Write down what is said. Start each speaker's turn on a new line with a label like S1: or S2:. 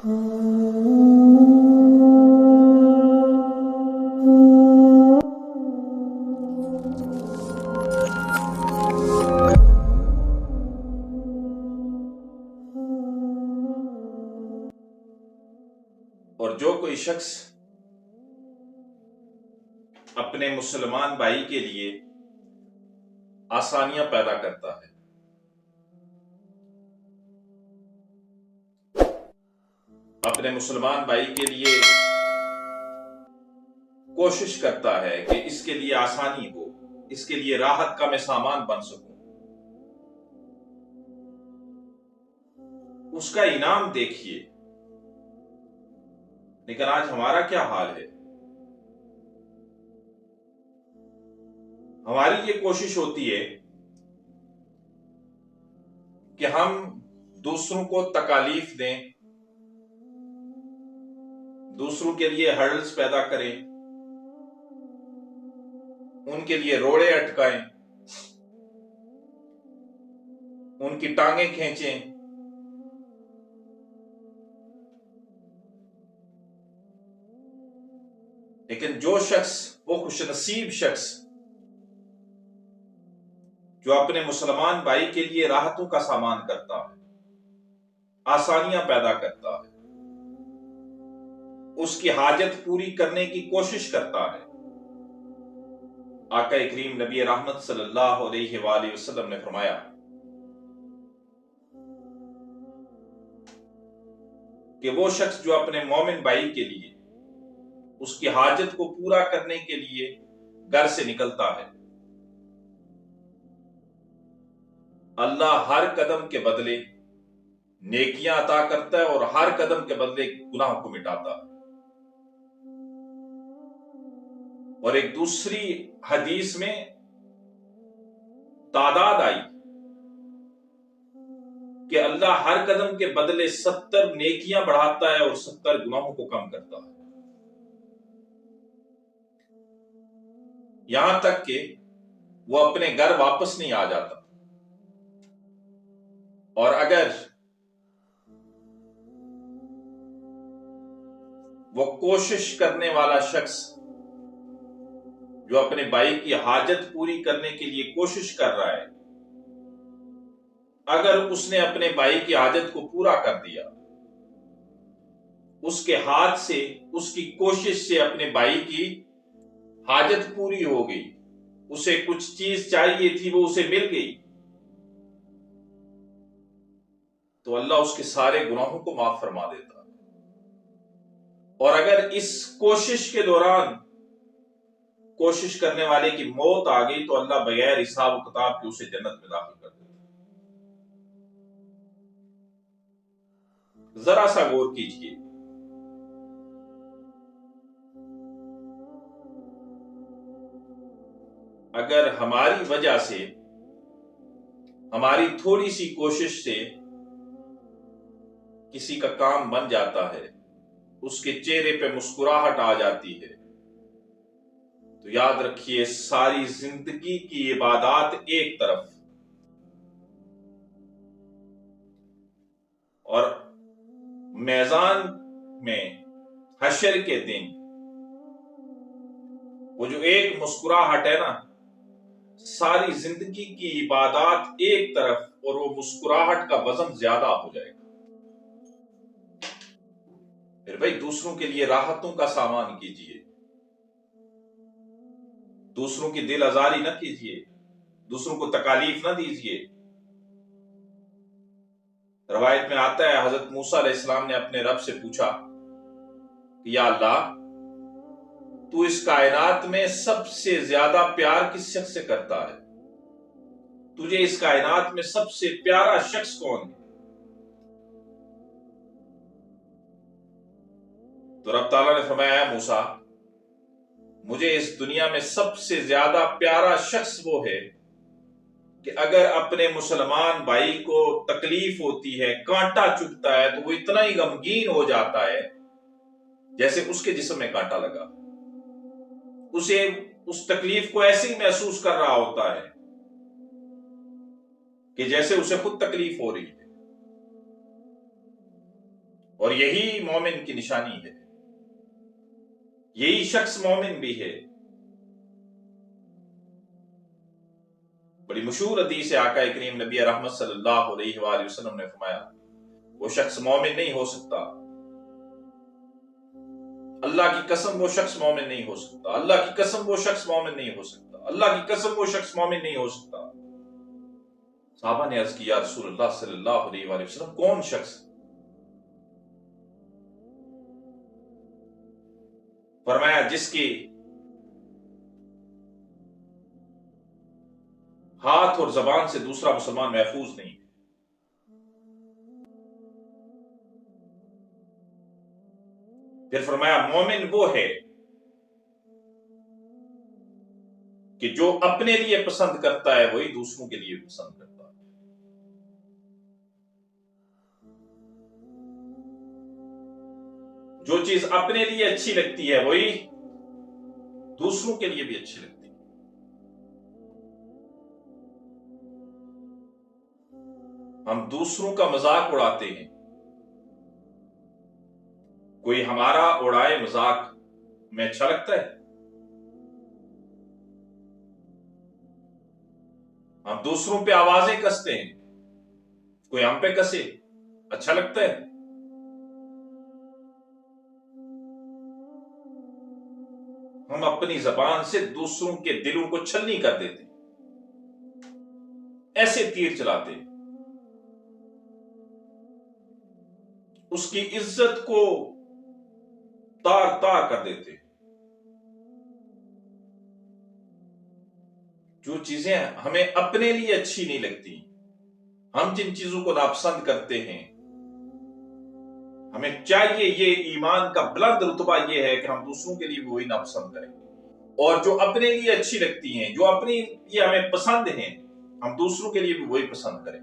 S1: اور جو کوئی شخص اپنے مسلمان بھائی کے لیے آسانیاں پیدا کرتا ہے، اپنے مسلمان بھائی کے لیے کوشش کرتا ہے کہ اس کے لیے آسانی ہو، اس کے لیے راحت کا میں سامان بن سکوں، اس کا انعام دیکھیے۔ لیکن آج ہمارا کیا حال ہے؟ ہماری یہ کوشش ہوتی ہے کہ ہم دوسروں کو تکالیف دیں، دوسروں کے لیے ہرڈلز پیدا کریں، ان کے لیے روڑے اٹکائیں، ان کی ٹانگیں کھینچیں۔ لیکن جو شخص، وہ خوش نصیب شخص جو اپنے مسلمان بھائی کے لیے راحتوں کا سامان کرتا ہے، آسانیاں پیدا کرتا ہے، اس کی حاجت پوری کرنے کی کوشش کرتا ہے، آقا کریم نبی رحمت صلی اللہ علیہ وآلہ وسلم نے فرمایا کہ وہ شخص جو اپنے مومن بھائی کے لیے اس کی حاجت کو پورا کرنے کے لیے گھر سے نکلتا ہے، اللہ ہر قدم کے بدلے نیکیاں عطا کرتا ہے اور ہر قدم کے بدلے گناہوں کو مٹاتا ہے۔ اور ایک دوسری حدیث میں تعداد آئی کہ اللہ ہر قدم کے بدلے 70 نیکیاں بڑھاتا ہے اور 70 گناہوں کو کم کرتا ہے، یہاں تک کہ وہ اپنے گھر واپس نہیں آ جاتا۔ اور اگر وہ کوشش کرنے والا شخص جو اپنے بھائی کی حاجت پوری کرنے کے لیے کوشش کر رہا ہے، اگر اس نے اپنے بھائی کی حاجت کو پورا کر دیا، اس کے ہاتھ سے، اس کی کوشش سے اپنے بھائی کی حاجت پوری ہو گئی، اسے کچھ چیز چاہیے تھی وہ اسے مل گئی، تو اللہ اس کے سارے گناہوں کو معاف فرما دیتا۔ اور اگر اس کوشش کے دوران کوشش کرنے والے کی موت آ گئی تو اللہ بغیر حساب و کتاب کے اسے جنت میں داخل کر دیتا۔ ذرا سا غور کیجئے، اگر ہماری وجہ سے، ہماری تھوڑی سی کوشش سے کسی کا کام بن جاتا ہے، اس کے چہرے پہ مسکراہٹ آ جاتی ہے، تو یاد رکھیے ساری زندگی کی عبادات ایک طرف، اور میزان میں حشر کے دن وہ جو ایک مسکراہٹ ہے نا، ساری زندگی کی عبادات ایک طرف اور وہ مسکراہٹ کا وزن زیادہ ہو جائے گا۔ پھر بھائی دوسروں کے لیے راحتوں کا سامان کیجئے، دوسروں کی دل آزاری نہ کیجئے، دوسروں کو تکالیف نہ دیجئے۔ روایت میں آتا ہے حضرت موسیٰ علیہ السلام نے اپنے رب سے پوچھا کہ یا اللہ، تو اس کائنات میں سب سے زیادہ پیار کس شخص سے کرتا ہے؟ تجھے اس کائنات میں سب سے پیارا شخص کون ہے؟ تو رب تعالیٰ نے فرمایا ہے موسیٰ، مجھے اس دنیا میں سب سے زیادہ پیارا شخص وہ ہے کہ اگر اپنے مسلمان بھائی کو تکلیف ہوتی ہے، کانٹا چبھتا ہے، تو وہ اتنا ہی غمگین ہو جاتا ہے جیسے اس کے جسم میں کانٹا لگا، اسے اس تکلیف کو ایسے ہی محسوس کر رہا ہوتا ہے کہ جیسے اسے خود تکلیف ہو رہی ہے۔ اور یہی مومن کی نشانی ہے، یہی شخص مومن بھی ہے۔ بڑی مشہور حدیث ہے، آقا کریم نبی رحمت صلی اللہ علیہ وآلہ وسلم نے فرمایا وہ شخص مومن نہیں ہو سکتا، اللہ کی قسم وہ شخص مومن نہیں ہو سکتا، اللہ کی قسم وہ شخص مومن نہیں ہو سکتا، اللہ کی قسم وہ شخص مومن نہیں ہو سکتا۔ صحابہ نے عرض کیا رسول اللہ صلی اللہ علیہ وآلہ وسلم کون شخص؟ فرمایا جس کی ہاتھ اور زبان سے دوسرا مسلمان محفوظ نہیں۔ پھر فرمایا مومن وہ ہے کہ جو اپنے لیے پسند کرتا ہے وہی دوسروں کے لیے پسند کرتا ہے۔ جو چیز اپنے لیے اچھی لگتی ہے وہی دوسروں کے لیے بھی اچھی لگتی ہے۔ ہم دوسروں کا مذاق اڑاتے ہیں، کوئی ہمارا اڑائے مذاق میں اچھا لگتا ہے؟ ہم دوسروں پہ آوازیں کستے ہیں، کوئی ہم پہ کسے اچھا لگتا ہے؟ ہم اپنی زبان سے دوسروں کے دلوں کو چھلنی کر دیتے، ایسے تیر چلاتے، اس کی عزت کو تار تار کر دیتے۔ جو چیزیں ہمیں اپنے لیے اچھی نہیں لگتی، ہم جن چیزوں کو ناپسند کرتے ہیں، ہمیں چاہیے یہ ایمان کا بلند رتبہ یہ ہے کہ ہم دوسروں کے لیے وہی ناپسند کریں، اور جو اپنے لیے اچھی لگتی ہیں، جو اپنے لیے ہمیں پسند ہیں، ہم دوسروں کے لیے بھی وہی پسند کریں۔